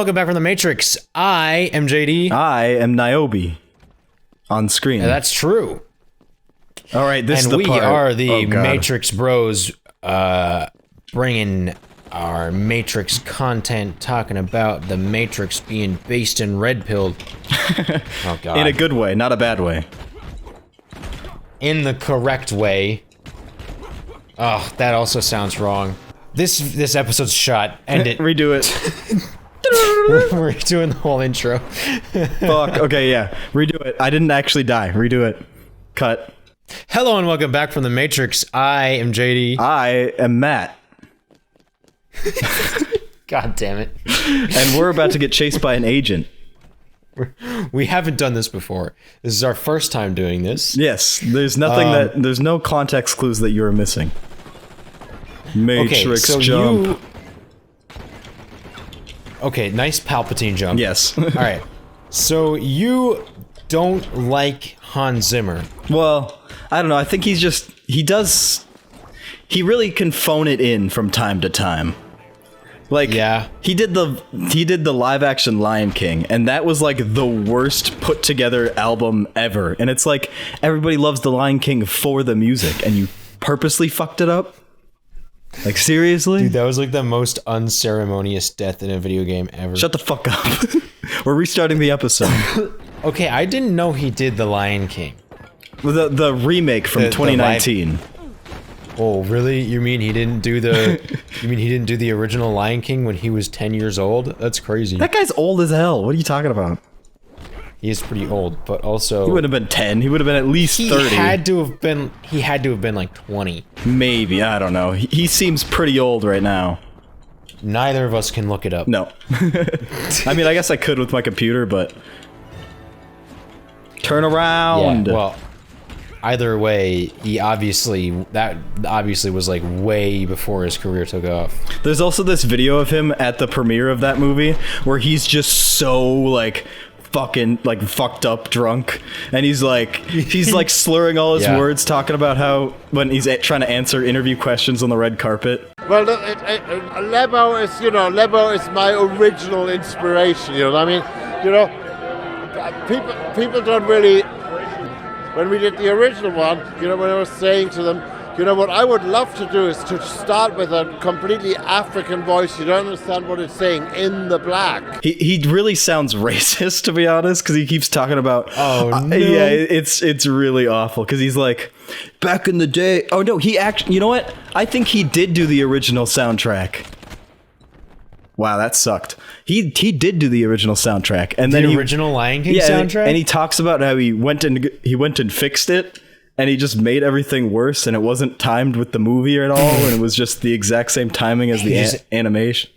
welcome back from the Matrix. I am JD. I am Niobe. On screen. That's true. All right, this and is the part. We are the God. Matrix Bros, bringing our Matrix content, talking about the Matrix being based in red pilled. Oh God! In a good way, not a bad way. In the correct way. Oh, that also sounds wrong. This episode's shot. End it. Redo it. We're doing the whole intro. Fuck. Okay, yeah. Redo it. I didn't actually die. Redo it. Cut. Hello and welcome back from the Matrix. I am JD. I am Matt. God damn it. And we're about to get chased by an agent. We haven't done this before. This is our first time doing this. Yes, there's nothing there's no context clues that you are missing. Matrix okay, so jump. Okay, nice Palpatine jump. Yes. Alright. So you don't like Hans Zimmer. Well, I don't know. I think he really can phone it in from time to time. Like, yeah. he did the live action Lion King, and that was like the worst put together album ever. And it's like, everybody loves the Lion King for the music, and you purposely fucked it up? Like, seriously? Dude, that was like the most unceremonious death in a video game ever. Shut the fuck up. We're restarting the episode. Okay, I didn't know he did the Lion King. The remake from 2019. Oh, really? You mean he didn't do the the original Lion King when he was 10 years old? That's crazy. That guy's old as hell. What are you talking about? He is pretty old, but also he wouldn't have been 10. He would have been at least 30. He had to have been like 20. Maybe, I don't know. He seems pretty old right now. Neither of us can look it up. No. I mean, I guess I could with my computer, but turn around. Yeah, well, either way, that obviously was like way before his career took off. There's also this video of him at the premiere of that movie where he's just so like fucking like fucked up drunk, and he's like slurring all his words, talking about how when he's trying to answer interview questions on the red carpet. Well, Lebo is my original inspiration. You know what I mean? You know, people don't really. When we did the original one, you know, when I was saying to them, you know, what I would love to do is to start with a completely African voice. You don't understand what it's saying in the black. He really sounds racist, to be honest, because he keeps talking about. Oh no! Yeah, it's really awful because he's like, back in the day. Oh no, he actually. You know what? I think he did do the original soundtrack. Wow, that sucked. He did do the original soundtrack, and then the original Lion King soundtrack. And he talks about how he went and fixed it. And he just made everything worse, and it wasn't timed with the movie at all, and it was just the exact same timing as the animation.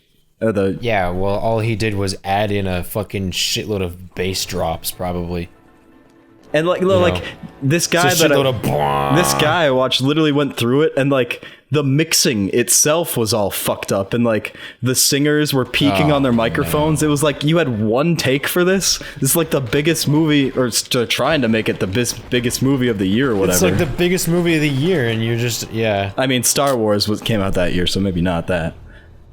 Yeah, well, all he did was add in a fucking shitload of bass drops, probably. And this guy I watched literally went through it, and like the mixing itself was all fucked up, and like the singers were peaking on their microphones. No. It was like you had one take for this. This is like the biggest movie, or trying to make it the biggest movie of the year or whatever. It's like the biggest movie of the year, and you're just I mean, Star Wars came out that year, so maybe not that.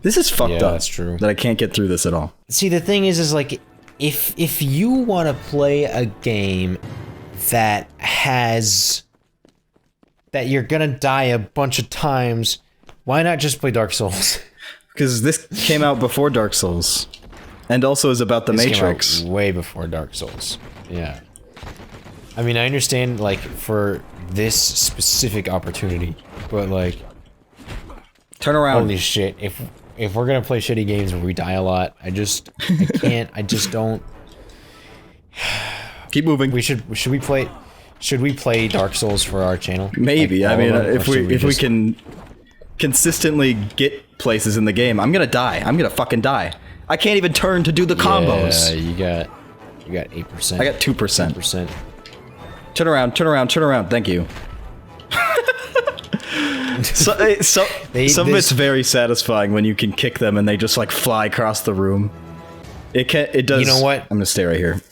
This is fucked up. That's true. That I can't get through this at all. See, the thing is like if you want to play a game that you're gonna die a bunch of times, why not just play Dark Souls? Because this came out before Dark Souls, and also is about the Matrix. Came out way before Dark Souls. Yeah. I mean, I understand like for this specific opportunity, but like, turn around. Holy shit! If we're gonna play shitty games where we die a lot, I can't. I just don't. Keep moving. Should we play Dark Souls for our channel? Maybe. Like, I mean, if we can consistently get places in the game, I'm gonna die. I'm gonna fucking die. I can't even turn to do the combos. Yeah, you got 8%. I got 2%. 2%. Turn around. Thank you. Some of it's very satisfying when you can kick them and they just like fly across the room. It does. You know what? I'm gonna stay right here.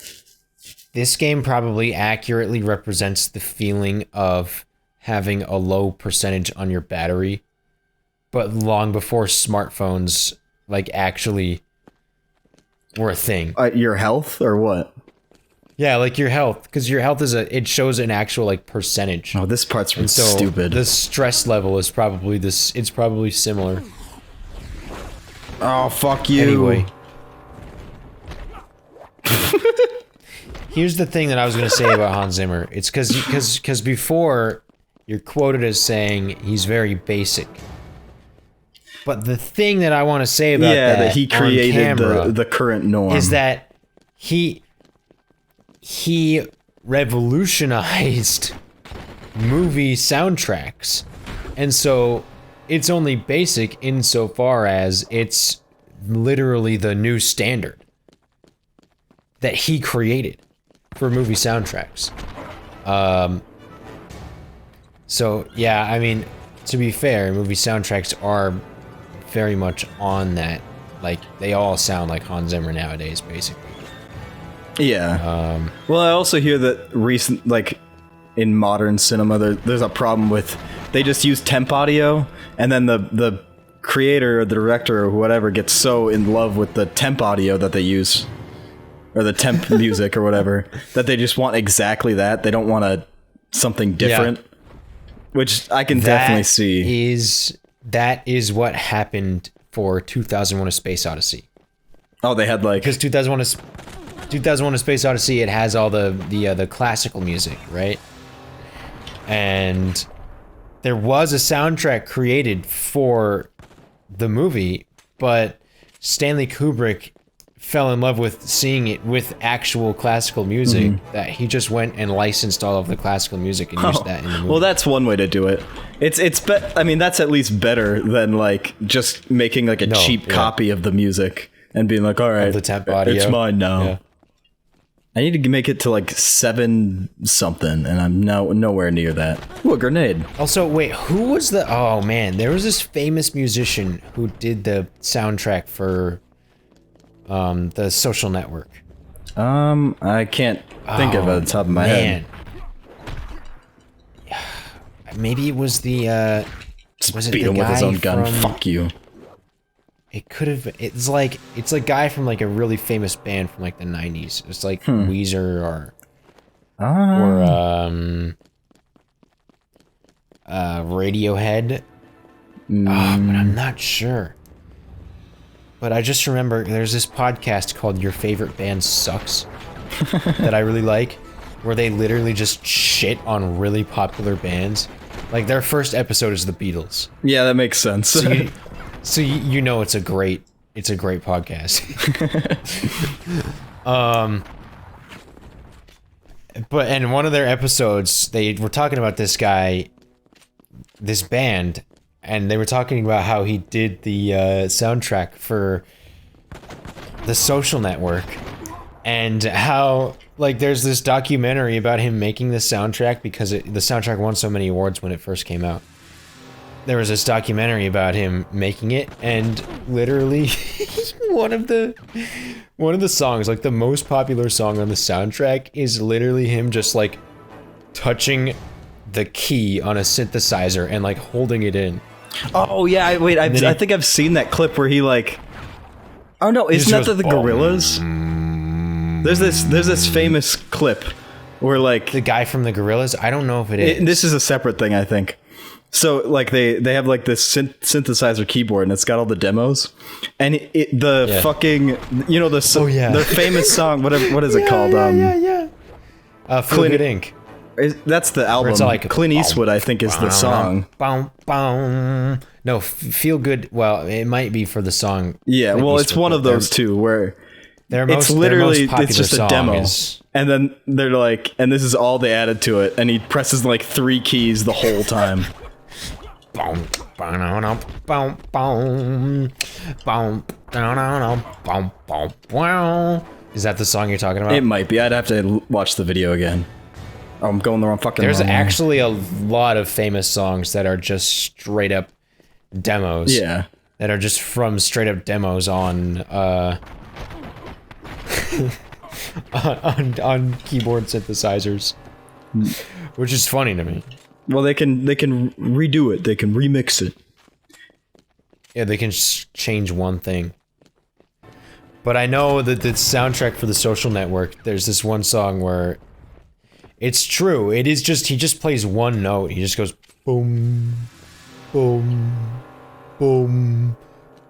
This game probably accurately represents the feeling of having a low percentage on your battery, but long before smartphones like actually were a thing. Your health or what? Yeah, like your health, because your health it shows an actual like percentage. Oh, this part's and so stupid. The stress level is probably it's probably similar. Oh, fuck you. Anyway. Here's the thing that I was gonna say about Hans Zimmer. It's because before you're quoted as saying he's very basic. But the thing that I want to say about that he created the current norm is that he revolutionized movie soundtracks. And so it's only basic insofar as it's literally the new standard that he created for movie soundtracks. So yeah, I mean, to be fair, movie soundtracks are very much on that. Like, they all sound like Hans Zimmer nowadays, basically. Yeah. Well, I also hear that in modern cinema, there's a problem with they just use temp audio, and then the creator or the director or whatever gets so in love with the temp audio that they use, or the temp music or whatever, that they just want exactly that. They don't want something different, which I can definitely see. That is what happened for 2001: A Space Odyssey. Oh, they had like... Because 2001: A Space Odyssey, it has all the classical music, right? And there was a soundtrack created for the movie, but Stanley Kubrick fell in love with seeing it with actual classical music, that he just went and licensed all of the classical music and used that in the movie. Well, that's one way to do it. I mean, that's at least better than like just making like a cheap copy of the music and being like, all right, the temp audio. It's mine now. Yeah. I need to make it to like 7 something, and I'm nowhere near that. Ooh, a grenade. Also, wait, who was the... Oh, man, there was this famous musician who did the soundtrack for the Social Network. I can't think of it at the top of my head. Maybe it was the, was it beat him with his own gun. Fuck you. It could have... It's a guy from like a really famous band from like the 90s. It's like Weezer or Radiohead. But I'm not sure. But I just remember there's this podcast called Your Favorite Band Sucks that I really like, where they literally just shit on really popular bands. Like, their first episode is the Beatles. Yeah, that makes sense. So you know it's a great podcast. But in one of their episodes, they were talking about this band, and they were talking about how he did the soundtrack for the Social Network, and how like there's this documentary about him making the soundtrack because the soundtrack won so many awards when it first came out. There was this documentary about him making it, and literally one of the songs, like the most popular song on the soundtrack, is literally him just like touching the key on a synthesizer and like holding it in. Oh yeah, I think I've seen that clip where he like... Oh no, isn't that the Gorillaz? There's this famous clip where like... The guy from the Gorillaz? I don't know if it is. This is a separate thing, I think. So like they have like this synthesizer keyboard, and it's got all the demos, and fucking, you know, the famous song, what is it called? Feel Good Inc. That's the album. Like, Clint Eastwood, I think, is the song. No, Feel Good. Well, it might be for the song. Yeah, Clint well, Eastwood, it's one of those two where it's literally it's just a demo, and then they're like, and this is all they added to it, and he presses like 3 keys the whole time. Is that the song you're talking about? It might be. I'd have to watch the video again. Oh, I'm going the wrong fucking... There's actually a lot of famous songs that are just straight up demos. Yeah. That are just from straight up demos on on keyboard synthesizers, which is funny to me. Well, they can redo it. They can remix it. Yeah, they can change one thing. But I know that the soundtrack for The Social Network, there's this one song where it's true. It is just, he just plays one note. He just goes boom, boom, boom,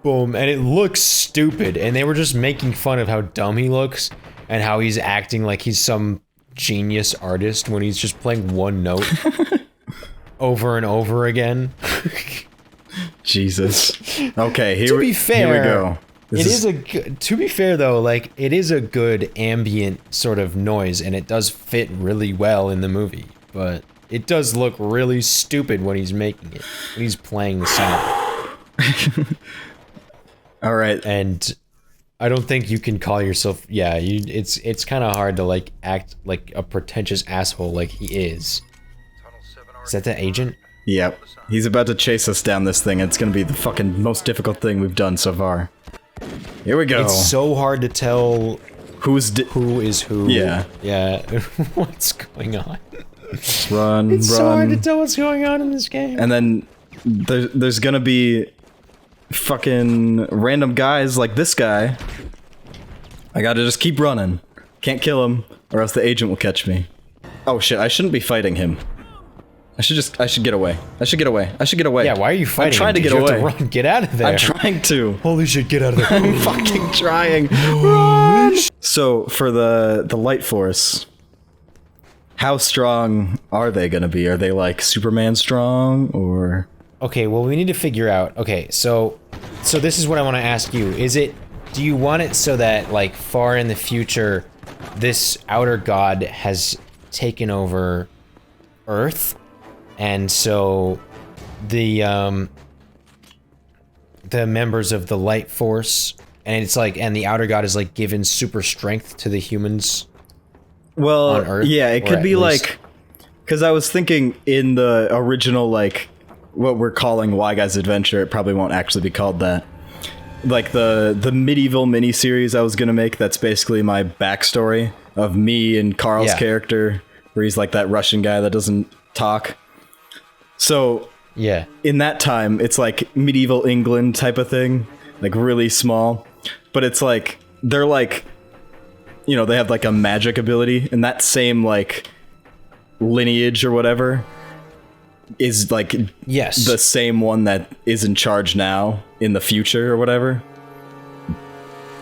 boom. And it looks stupid. And they were just making fun of how dumb he looks and how he's acting like he's some genius artist when he's just playing one note over and over again. Jesus. Okay, here we go. To be fair though, like, it is a good ambient sort of noise and it does fit really well in the movie, but it does look really stupid when he's making it, when he's playing the song. All right. And I don't think you can call yourself, it's kind of hard to like act like a pretentious asshole like he is. Is that the agent? Yep. He's about to chase us down this thing. It's gonna be the fucking most difficult thing we've done so far. Here we go. It's so hard to tell who is who. Yeah. Yeah. What's going on? Run, It's so hard to tell what's going on in this game. And then there's gonna be fucking random guys like this guy. I gotta just keep running. Can't kill him, or else the agent will catch me. Oh shit, I shouldn't be fighting him. I should get away. I should get away. Yeah, why are you fighting? I'm trying to get away. You have to run. Get out of there. I'm trying to. Holy shit, get out of there. I'm fucking trying. Run! So, for the Light Force, how strong are they gonna be? Are they like Superman strong, or? Okay, well, we need to figure out. Okay, so this is what I want to ask you. Do you want it so that, like, far in the future, this outer god has taken over Earth? And so the members of the Light Force, and it's like, and the outer god is like given super strength to the humans on Earth? Yeah, it could be like, because I was thinking in the original, like, what we're calling Y Guy's Adventure, it probably won't actually be called that. Like the medieval miniseries I was gonna make, that's basically my backstory of me and Carl's character, where he's like that Russian guy that doesn't talk. So, yeah, in that time, it's like medieval England type of thing, like really small, but it's like, they're like, you know, they have like a magic ability, and that same like lineage or whatever is like the same one that is in charge now in the future or whatever.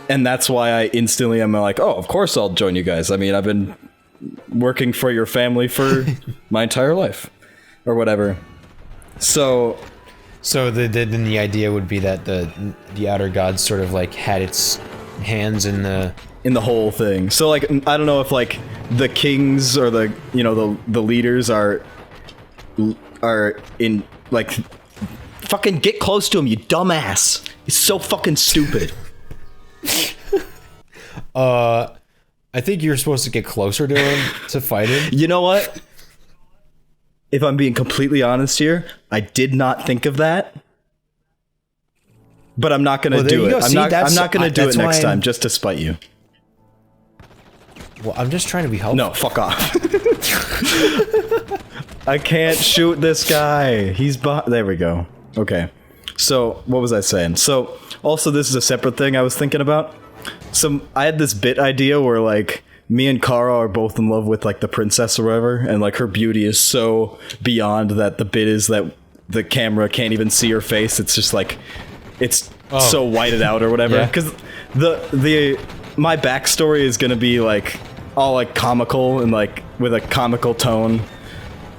And that's why I instantly am like, oh, of course I'll join you guys. I mean, I've been working for your family for my entire life or whatever. So then the idea would be that the outer god sort of like had its hands in the whole thing. So like, I don't know if like the kings or the, you know, the leaders are in like, fucking get close to him, you dumbass. He's so fucking stupid. I think you're supposed to get closer to him to fight him. You know what? If I'm being completely honest here, I did not think of that. But I'm not gonna do it. I'm not gonna do it next time just to spite you. Well, I'm just trying to be helpful. No, fuck off. I can't shoot this guy. He's there we go. Okay. So, what was I saying? So, also this is a separate thing I was thinking about. So, I had this bit idea where like me and Kara are both in love with like the princess or whatever, and like her beauty is so beyond that the bit is that the camera can't even see her face. It's just like it's so whited out or whatever. Because my backstory is gonna be like all like comical and like with a comical tone.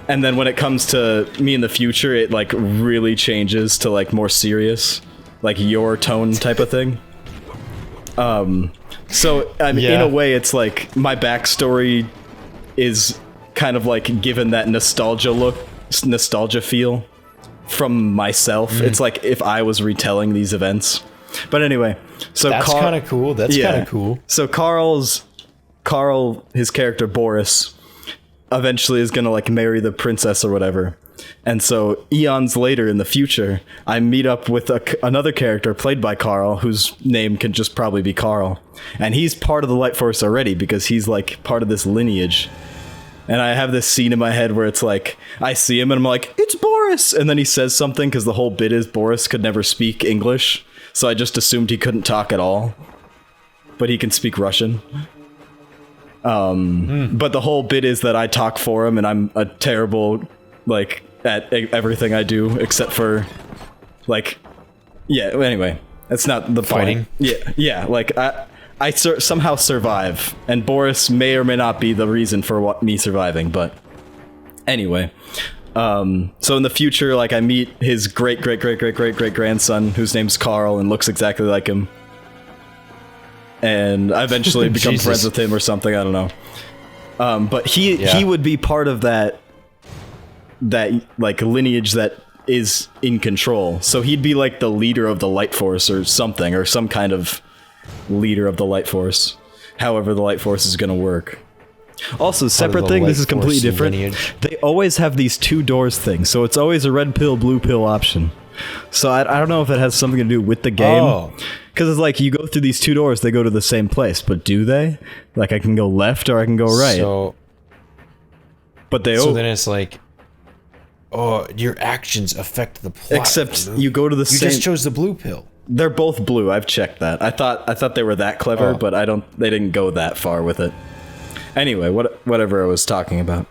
And then when it comes to me in the future, it like really changes to like more serious, like your tone type of thing. So I mean, in a way, it's like my backstory is kind of like given that nostalgia feel from myself. It's like if I was retelling these events. But anyway, so that's kind of cool. That's kind of cool. So Carl, his character Boris, eventually is gonna like marry the princess or whatever. And so eons later in the future, I meet up with another character played by Carl, whose name can just probably be Carl. And he's part of the Light Force already because he's like part of this lineage. And I have this scene in my head where it's like, I see him and I'm like, it's Boris! And then he says something because the whole bit is Boris could never speak English. So I just assumed he couldn't talk at all. but he can speak Russian. But the whole bit is that I talk for him, and I'm a terrible, like, at everything I do, except for, like, yeah, anyway, that's not the Fighting? point. Yeah, like, I somehow survive, and Boris may or may not be the reason for me surviving, but anyway. So in the future, like, I meet his great-great-great-great-great-great-grandson, whose name's Carl, and looks exactly like him. And I eventually become friends with him or something, I don't know. But he would be part of that like lineage that is in control. So he'd be like the leader of the Light Force or something, or some kind of leader of the Light Force. However the Light Force is gonna work. Also, separate thing, this is completely different. Lineage. They always have these 2 doors thing, so it's always a red pill, blue pill option. So I don't know if it has something to do with the game. Because it's like, you go through these 2 doors, they go to the same place, but do they? Like, I can go left or I can go right. So, but they so then it's like, oh, your actions affect the plot. Except you go to the same... You just chose the blue pill. They're both blue, I've checked that. I thought they were that clever, but they didn't go that far with it. Anyway, whatever I was talking about.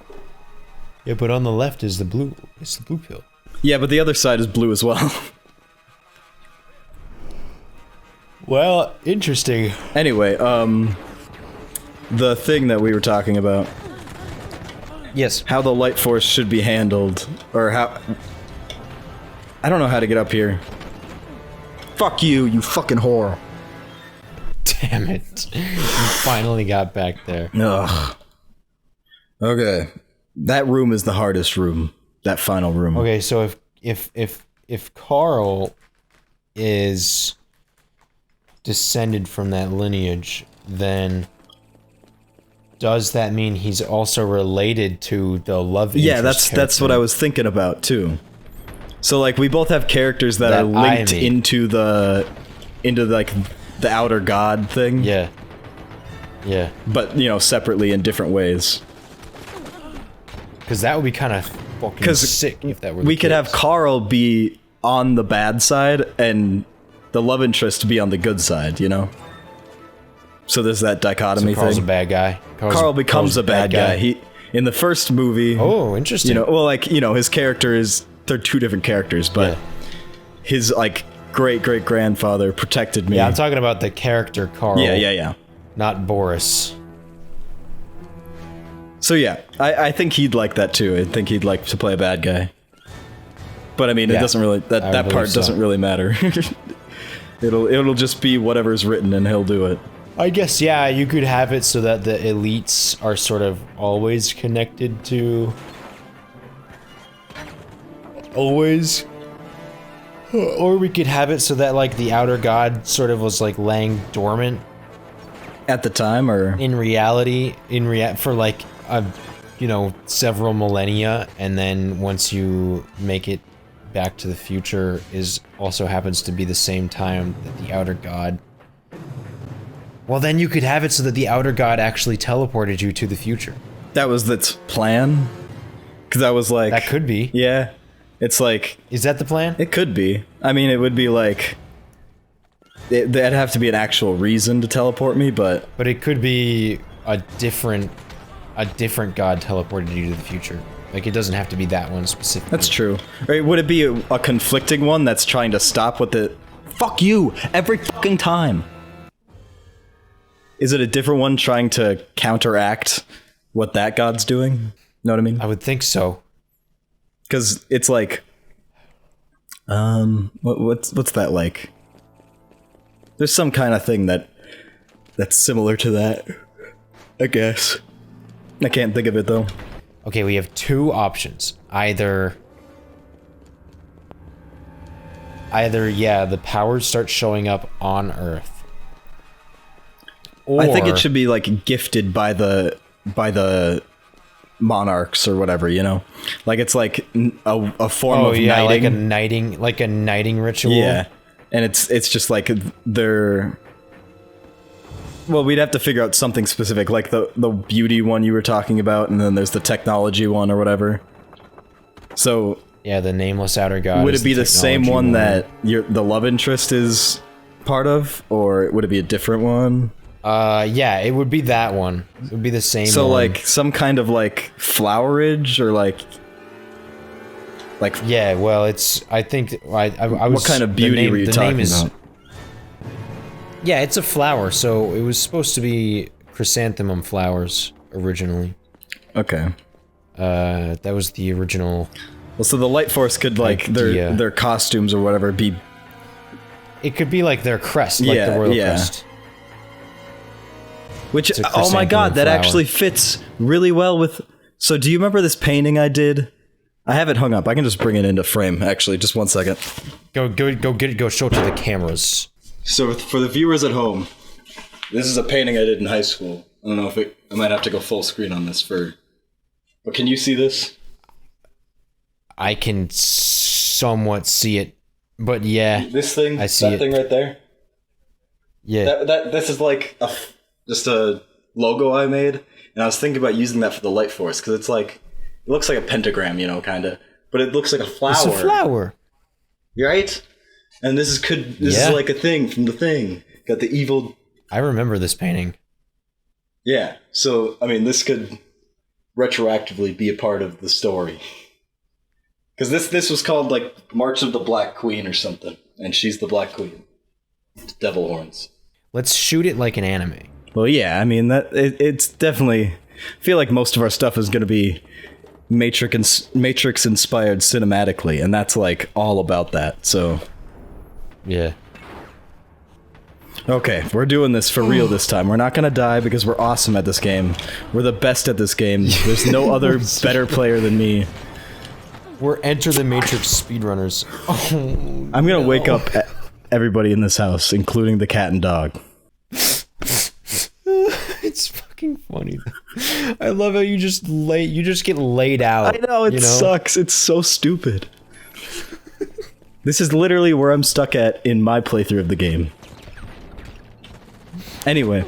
Yeah, but on the left is the blue pill. Yeah, but the other side is blue as well. Well, interesting. Anyway, the thing that we were talking about. Yes. How the Light Force should be handled, or how... I don't know how to get up here. Fuck you, you fucking whore. Damn it. You finally got back there. Ugh. Okay. That room is the hardest room. That final room. Okay, so if Carl is descended from that lineage, then does that mean he's also related to the love interest? Yeah, that's what I was thinking about too. So like, we both have characters that are linked into like the outer god thing. Yeah. Yeah. But, you know, separately in different ways. Because that would be kind of fucking sick if that were the we could have Carl be on the bad side and the love interest be on the good side, you know? So there's that dichotomy Carl's thing. a bad guy. Carl becomes a bad guy. He in the first movie. Oh, interesting. You know, well, like, you know, his character is, they're 2 different characters, but his like great-great-grandfather protected me. Yeah, I'm talking about the character Carl. Yeah. Not Boris. So yeah, I think he'd like that too. I think he'd like to play a bad guy. But I mean, it doesn't really, that part doesn't really matter. It'll just be whatever's written and he'll do it. I guess, yeah, you could have it so that the elites are sort of always connected to... Always? Or we could have it so that, like, the outer god sort of was, like, laying dormant. At the time, or? In reality, for, like, you know, several millennia, and then once you make it back to the future, also happens to be the same time that the outer god... Well, then you could have it so that the outer god actually teleported you to the future. That was its plan? Because I was like... That could be. Yeah. It's like... Is that the plan? It could be. I mean, it would be like... That'd have to be an actual reason to teleport me, but... But it could be a different god teleported you to the future. Like, it doesn't have to be that one specifically. That's true. Or would it be a conflicting one that's trying to stop what the... Fuck you! Every fucking time! Is it a different one trying to counteract what that god's doing? Know what I mean? I would think so. Because it's like... What's that like? There's some kind of thing that's similar to that, I guess. I can't think of it, though. Okay, we have 2 options. Either, yeah, the powers start showing up on Earth. Or, I think it should be, like, gifted by the monarchs or whatever, you know? Like, it's like a form of knighting. like a knighting ritual. Yeah. And it's just like they're... Well, we'd have to figure out something specific, like the beauty one you were talking about, and then there's the technology one or whatever. So... Yeah, the nameless outer god. Would it be the same one that the love interest is part of? Or would it be a different one? Yeah, it would be that one. It would be the same So, one. like, some kind of, like, flowerage, or, like... Yeah, well, it's... I think... I was... What kind of beauty were you talking about? Yeah, it's a flower, so it was supposed to be chrysanthemum flowers, originally. Okay. That was the original... Well, so the Light Force could, like, their costumes or whatever be... It could be like their crest, like the royal crest. Which, oh my god, that actually fits really well with... So do you remember this painting I did? I have it hung up. I can just bring it into frame, actually. Just one second. Go get it, go show it to the cameras. So for the viewers at home, this is a painting I did in high school. I don't know if I might have to go full screen on this for... But can you see this? I can somewhat see it, but yeah. This thing? I see that thing right there? Yeah. This is like just a logo I made, and I was thinking about using that for the Light Force, because it's like... It looks like a pentagram, you know, kind of. But it looks like a flower. It's a flower. Right? And this is like a thing from the thing. Got the evil... I remember this painting. Yeah. So, I mean, this could retroactively be a part of the story. Because this was called, like, March of the Black Queen or something. And she's the Black Queen. Devil horns. Let's shoot it like an anime. Well, yeah, I mean, it's definitely... I feel like most of our stuff is going to be Matrix-inspired cinematically, and that's, like, all about that, so... Yeah. Okay, we're doing this for real this time. We're not gonna die because we're awesome at this game. We're the best at this game. There's no other better player than me. We're Enter the Matrix speedrunners. Oh, I'm gonna wake up everybody in this house, including the cat and dog. It's fucking funny. I love how you just get laid out. I know, it sucks. It's so stupid. This is literally where I'm stuck at in my playthrough of the game. Anyway,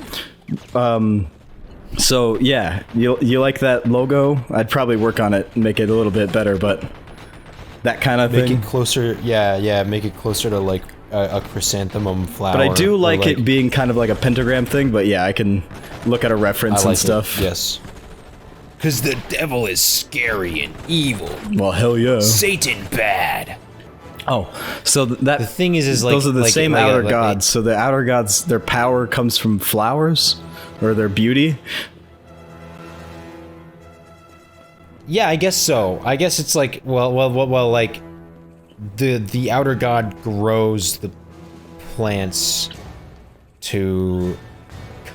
so yeah, you like that logo? I'd probably work on it and make it a little bit better, but that kind of thing. Make it closer, yeah, make it closer to like a chrysanthemum flower. But I do like it being kind of like a pentagram thing, but yeah, I can look at a reference and stuff. Yes. Because the devil is scary and evil. Well, hell yeah. Satan bad. Oh, so the thing is like... Those are the same outer gods, so the outer gods, their power comes from flowers? Or their beauty? Yeah, I guess so. I guess it's like, well, like... The outer god grows the plants to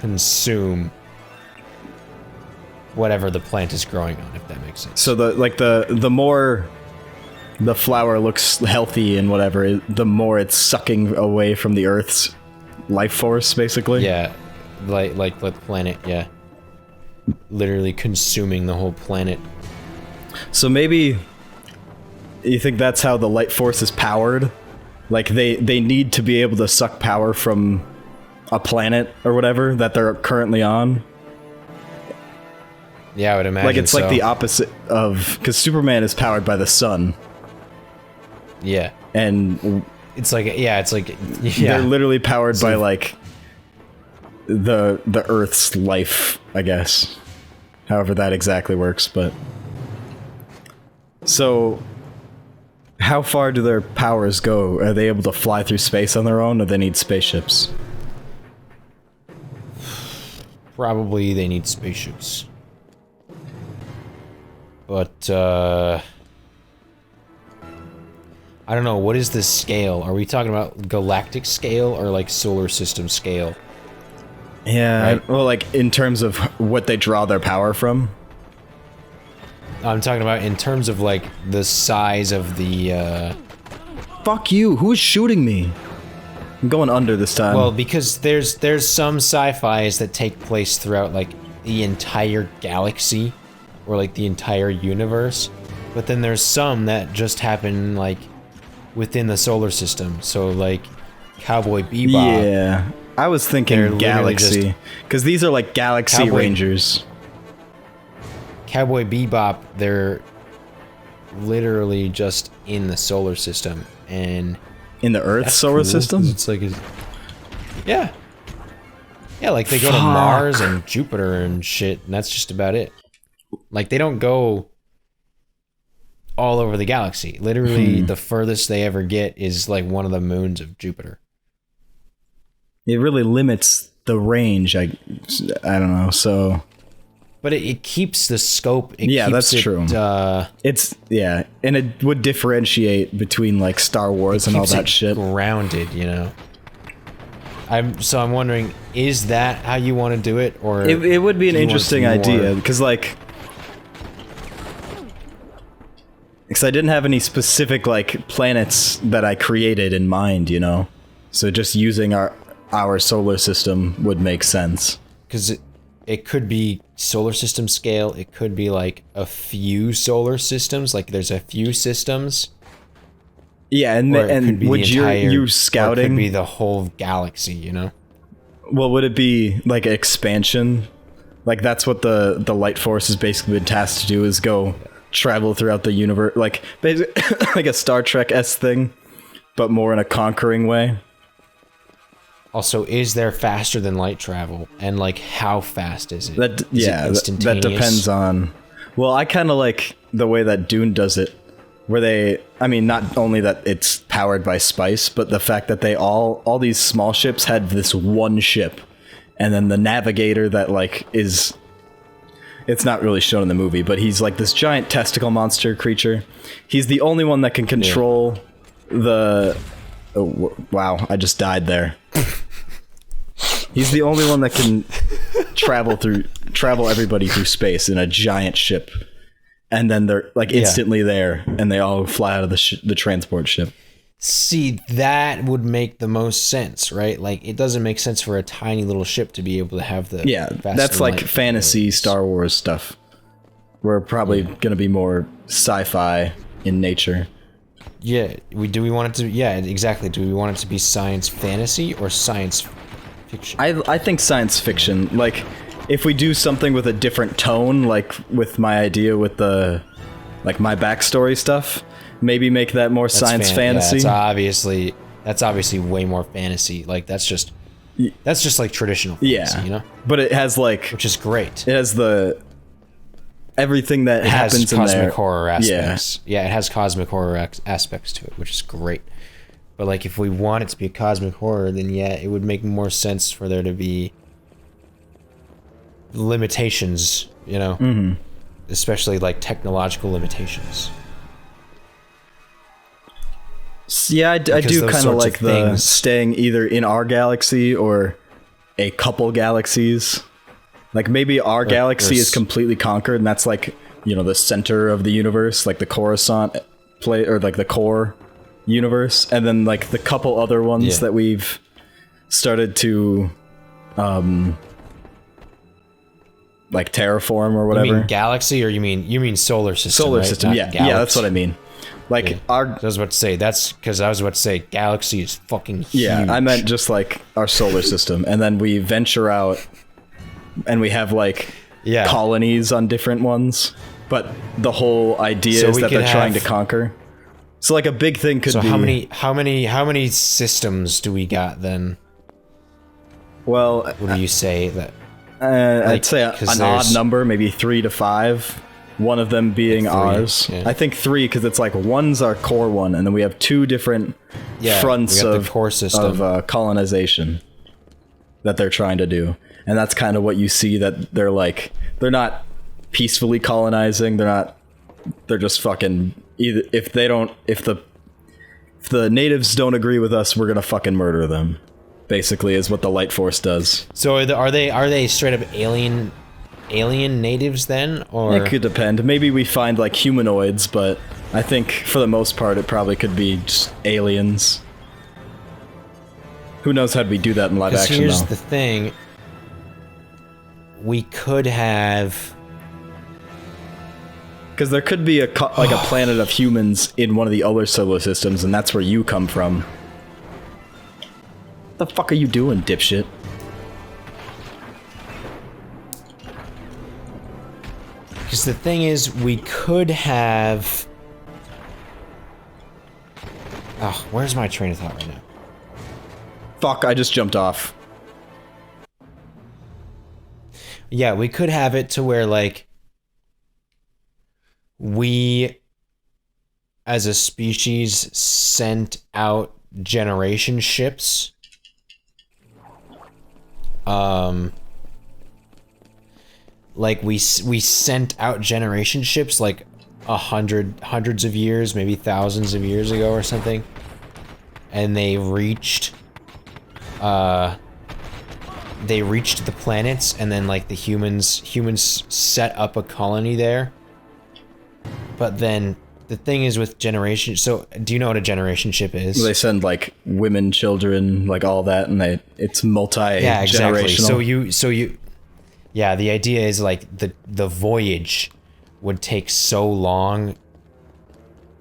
consume whatever the plant is growing on, if that makes sense. So the more the flower looks healthy and whatever, the more it's sucking away from the Earth's life force, basically. Yeah, like the planet, yeah. Literally consuming the whole planet. So maybe you think that's how the light force is powered? Like they need to be able to suck power from a planet or whatever that they're currently on? Yeah, I would imagine. Like it's like the opposite of, because Superman is powered by the sun. Yeah. And it's like they're literally powered by like the Earth's life, I guess. However that exactly works, but so how far do their powers go? Are they able to fly through space on their own, or they need spaceships? Probably they need spaceships. But I don't know, what is the scale? Are we talking about galactic scale or like solar system scale? Yeah, right? Well, like in terms of what they draw their power from? I'm talking about in terms of like the size of the Fuck you, who's shooting me? I'm going under this time. Well, because there's some sci-fis that take place throughout like the entire galaxy or like the entire universe. But then there's some that just happen like within the solar system. So like Cowboy Bebop. Yeah. I was thinking galaxy, because these are like galaxy rangers. Cowboy Bebop, they're literally just in the solar system, and in the Earth's solar system. It's like, yeah. Yeah, like they go to Mars and Jupiter and shit, and that's just about it. Like they don't go all over the galaxy. Literally, the furthest they ever get is like one of the moons of Jupiter. It really limits the range. I don't know. So, but it keeps the scope. That's true. And it would differentiate between like Star Wars and all that shit. Grounded, you know. I'm wondering, is that how you want to do it, or it would be an interesting idea because I didn't have any specific like planets that I created in mind, you know. So just using our solar system would make sense. Because it could be solar system scale. It could be like a few solar systems. Like there's a few systems. Yeah, and would you scouting? Or it could be the whole galaxy, you know? Well, would it be like expansion? Like that's what the Light Force has basically been tasked to do, is go travel throughout the universe, like basically like a Star Trek-esque thing, but more in a conquering way. Also, is there faster than light travel, and like how fast is it? That depends on. Well, I kind of like the way that Dune does it, where not only that it's powered by spice, but the fact that all these small ships had this one ship, and then the navigator that like is. It's not really shown in the movie, but he's like this giant testicle monster creature. He's the only one that can control the... Oh, wow, I just died there. He's the only one that can travel everybody through space in a giant ship. And then they're like instantly there, and they all fly out of the transport ship. See, that would make the most sense, right? Like, it doesn't make sense for a tiny little ship to be able to have the... Yeah, that's like fantasy Star Wars stuff. We're probably going to be more sci-fi in nature. Yeah, do we want it to... Yeah, exactly. Do we want it to be science fantasy or science fiction? I think science fiction. Like, if we do something with a different tone, like with my idea with the... Like, my backstory stuff... Maybe make that more science fantasy. Yeah, that's obviously way more fantasy. Like that's just like traditional fantasy, you know? But it has like, which is great. It has everything that happens in there. Cosmic horror aspects. Yeah, it has cosmic horror aspects to it, which is great. But like if we want it to be a cosmic horror, then yeah, it would make more sense for there to be limitations, you know? Mm-hmm. Especially like technological limitations. Yeah, I do kind of like the staying either in our galaxy or a couple galaxies. Like maybe our galaxy is completely conquered, and that's like, you know, the center of the universe, like the Coruscant or like the core universe, and then like the couple other ones that we've started to like terraform or whatever. You mean galaxy, or you mean solar system? Solar right? system, yeah, that's what I mean. Like I was about to say galaxy is fucking huge. Yeah, I meant just like our solar system, and then we venture out, and we have like colonies on different ones. But the whole idea is that they're trying to conquer. So like a big thing could be. So how many systems do we got then? Well, what do you say that? I'd say an odd number, maybe 3 to 5. One of them being ours. Yeah. I think 3 because it's like one's our core one, and then we have 2 different fronts of the core system of colonization that they're trying to do, and that's kind of what you see, that they're not peacefully colonizing. They're just fucking either if the natives don't agree with us, we're gonna fucking murder them. Basically, is what the Light Force does. So are they straight up alien natives then, or it could depend. Maybe we find like humanoids, but I think for the most part it probably could be just aliens. Who knows how we do that in live action? Here's the thing: we could have, because there could be a planet of humans in one of the other solar systems, and that's where you come from. What the fuck are you doing, dipshit? Because the thing is, we could have... Oh, where's my train of thought right now? Fuck, I just jumped off. Yeah, we could have it to where, like, we, as a species, sent out generation ships. Like, we sent out generation ships, like, hundreds of years, maybe thousands of years ago or something. And they reached the planets, and then, like, the humans set up a colony there. But then the thing is with generation, so do you know what a generation ship is? They send, like, women, children, like, all that, and it's multi-generational. Yeah, exactly. So you yeah, the idea is, like, the voyage would take so long,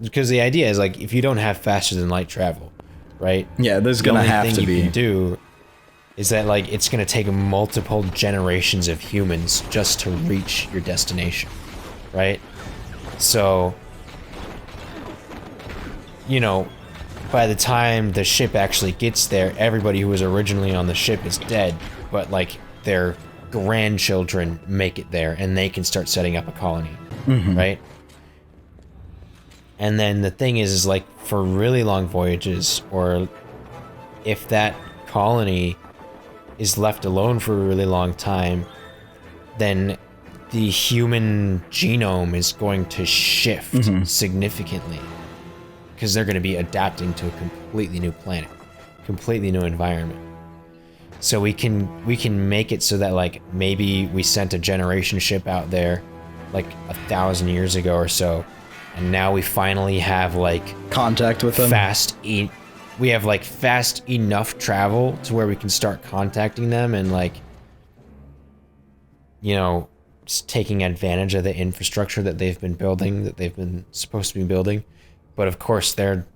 because the idea is, like, if you don't have faster than light travel, right? Yeah, there's gonna have to be. The only thing you can do is that, like, it's gonna take multiple generations of humans just to reach your destination, right? So, you know, by the time the ship actually gets there, everybody who was originally on the ship is dead, but, like, their grandchildren make it there, and they can start setting up a colony, right? And then the thing is like, for really long voyages, or if that colony is left alone for a really long time, then the human genome is going to shift significantly, because they're going to be adapting to a completely new planet, completely new environment. So we can make it so that, like, maybe we sent a generation ship out there like 1,000 years ago or so, and now we finally have, like, contact with them. We have, like, fast enough travel to where we can start contacting them and, like, you know, just taking advantage of the infrastructure that they've been building, that they've been supposed to be building. But of course they're,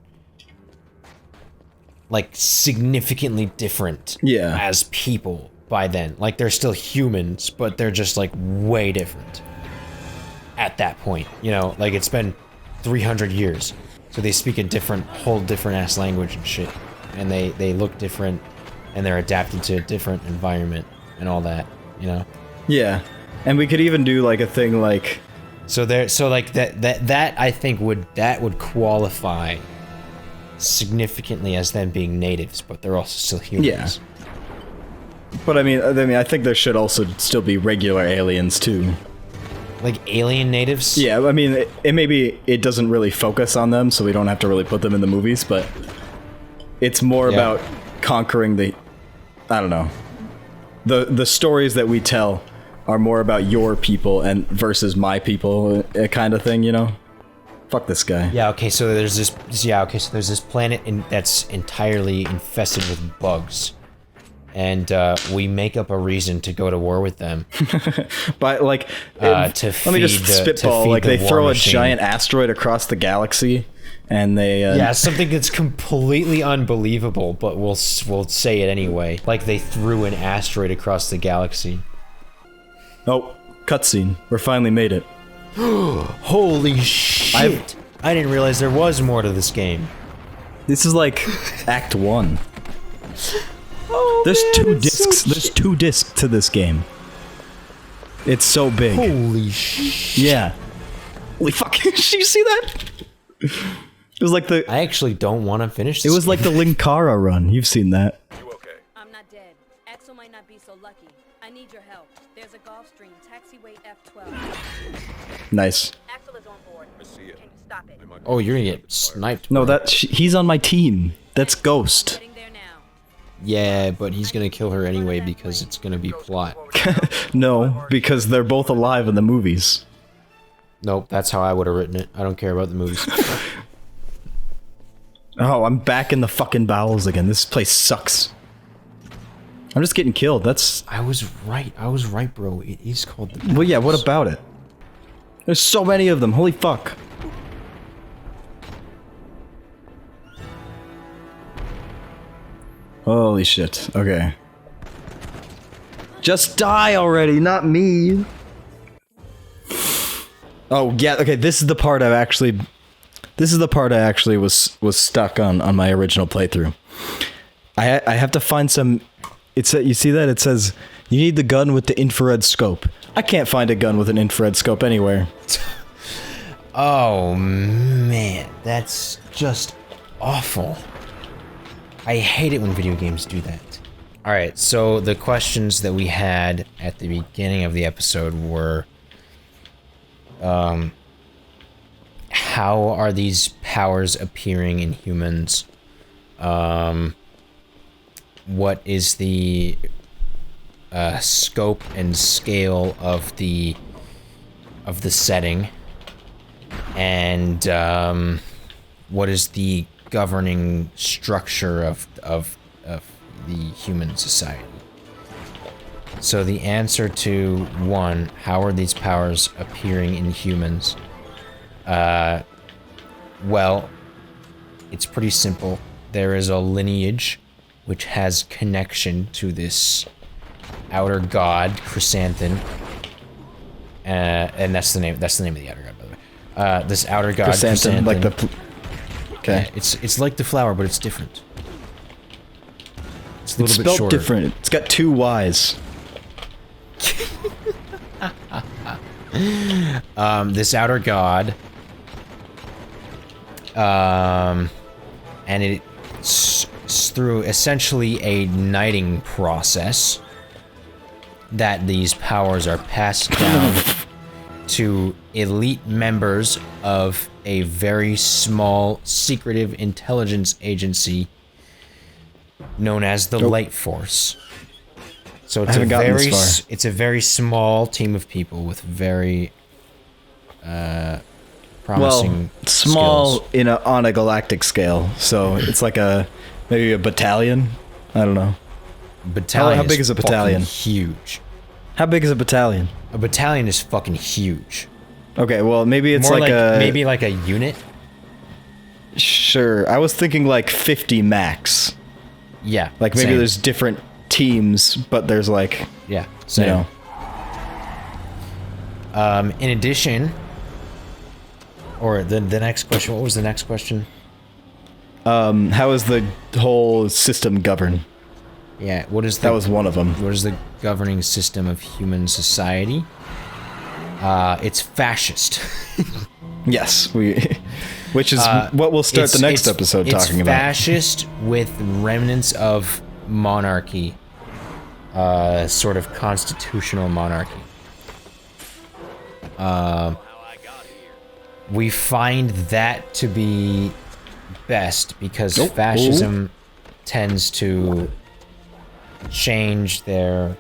like, significantly different as people by then. Like, they're still humans, but they're just, like, way different at that point. You know, like, it's been 300 years. So they speak a whole different ass language and shit. And they look different, and they're adapted to a different environment and all that, you know? Yeah. And we could even do, like, a thing like... So like, that I think would qualify significantly as them being natives, but they're also still humans. Yeah. But I mean, I think there should also still be regular aliens too. Like alien natives? Yeah, I mean, it doesn't really focus on them, so we don't have to really put them in the movies, but it's more about conquering the, I don't know. The stories that we tell are more about your people and versus my people, kind of thing, you know? Fuck this guy. Yeah, okay, so there's this planet that's entirely infested with bugs. And we make up a reason to go to war with them. But, like, let me just spitball, like, they throw a giant asteroid across the galaxy, and they... yeah, something that's completely unbelievable, but we'll say it anyway. Like, they threw an asteroid across the galaxy. Oh, cutscene. We finally made it. Holy shit! I didn't realize there was more to this game. This is like Act 1. Oh, there's 2 discs. There's 2 discs to this game. It's so big. Holy shit! Yeah. Holy fuck! Did you see that? It was like the. I actually don't want to finish this. It was like the Linkara run. You've seen that. You okay? I'm not dead. Axel might not be so lucky. I need your help. There's a Gulf Stream taxiway F12. Nice. Axel is on board. I see it. Can you stop it? Oh, you're gonna get sniped. No, he's on my team. That's Ghost. Heading there now. Yeah, but he's gonna kill her anyway because it's gonna be plot. No, because they're both alive in the movies. Nope, that's how I would have written it. I don't care about the movies. Oh, I'm back in the fucking bowels again. This place sucks. I'm just getting killed. That's... I was right, bro. It is called the... Well, yeah, what about it? There's so many of them. Holy fuck. Holy shit. Okay. Just die already, not me. Oh, yeah, okay, this is the part I actually was stuck on my original playthrough. I have to find some It's you see that? It says you need the gun with the infrared scope. I can't find a gun with an infrared scope anywhere. Oh man, that's just awful. I hate it when video games do that. Alright, so the questions that we had at the beginning of the episode were, how are these powers appearing in humans? What is the scope and scale of the setting? And what is the governing structure of the human society? So the answer to 1, how are these powers appearing in humans? Well, it's pretty simple. There is a lineage which has connection to this outer god, Chrysanthemum. And that's the name of the outer god, by the way. This outer god, Chrysanthemum, like the... Okay. Yeah, it's like the flower, but it's different. It's a little bit spelled shorter. different. It's got 2 Y's. This outer god, and it's through essentially a knighting process that these powers are passed down to elite members of a very small, secretive intelligence agency known as the Light Force. So it's it's a very small team of people with very promising small skills. on a galactic scale. So it's like maybe a battalion. I don't know. Battalion. How big is a battalion? Huge. How big is a battalion? A battalion is fucking huge. Okay, well maybe it's More like maybe like a unit. Sure, I was thinking like 50 max. Yeah. Like maybe same. there's different teams, but there's like same. In addition, or the next question. What was the next question? How is the whole system governed? Yeah. That was one of them. What is the governing system of human society? It's fascist. Yes, which is what we'll start the next episode talking about. It's fascist with remnants of monarchy, sort of constitutional monarchy. We find that to be best because fascism tends to change their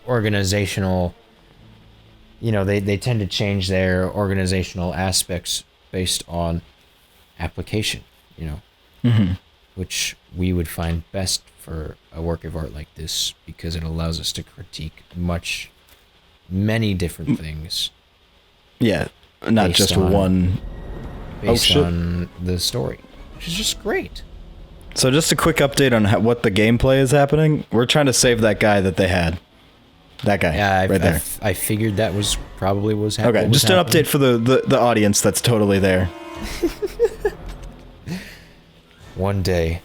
organizational, they tend to change their organizational aspects based on application, which we would find best for a work of art like this because it allows us to critique many different things. Yeah, not just one. Based on the story, which is just great. So just a quick update on what the gameplay is happening. We're trying to save that guy that they had. That guy, right there. I figured that was probably what was happening. Okay, just an update for the audience that's totally there. One day.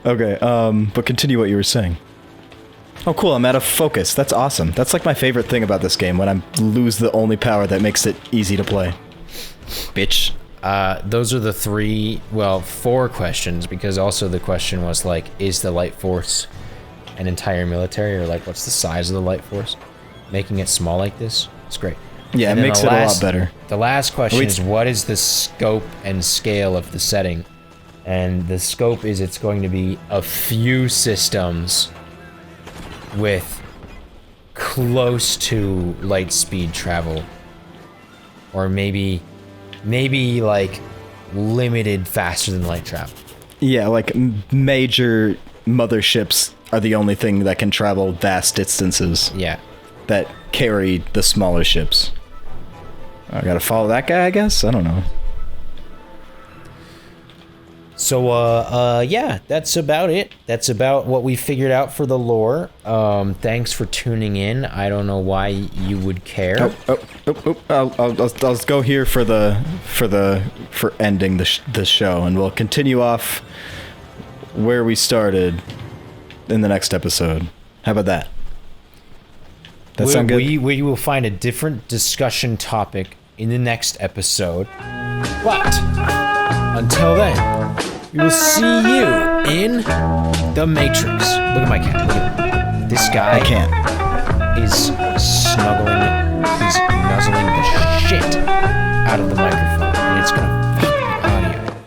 Okay, but continue what you were saying. Oh, cool, I'm out of focus. That's awesome. That's like my favorite thing about this game, when I lose the only power that makes it easy to play. Bitch. Those are the 4 questions, because also the question was like, is the Light Force an entire military, or like what's the size of the Light Force? Making it small like this, it's great. Yeah, it makes it a lot better. The last question is, what is the scope and scale of the setting? And the scope is, it's going to be a few systems with close to light speed travel, or maybe like limited faster than light travel. Yeah, like major motherships are the only thing that can travel vast distances. Yeah. That carry the smaller ships. I gotta follow that guy, I guess? I don't know. So, yeah, that's about it. That's about what we figured out for the lore. Thanks for tuning in. I don't know why you would care. I'll go here for ending the show, and we'll continue off where we started in the next episode. How about that? That sound good? We will find a different discussion topic in the next episode. But until then, we will see you in The Matrix. Look at my cat. Look at him. This guy I can't. is snuggling, he's nuzzling the shit out of the microphone, and it's gonna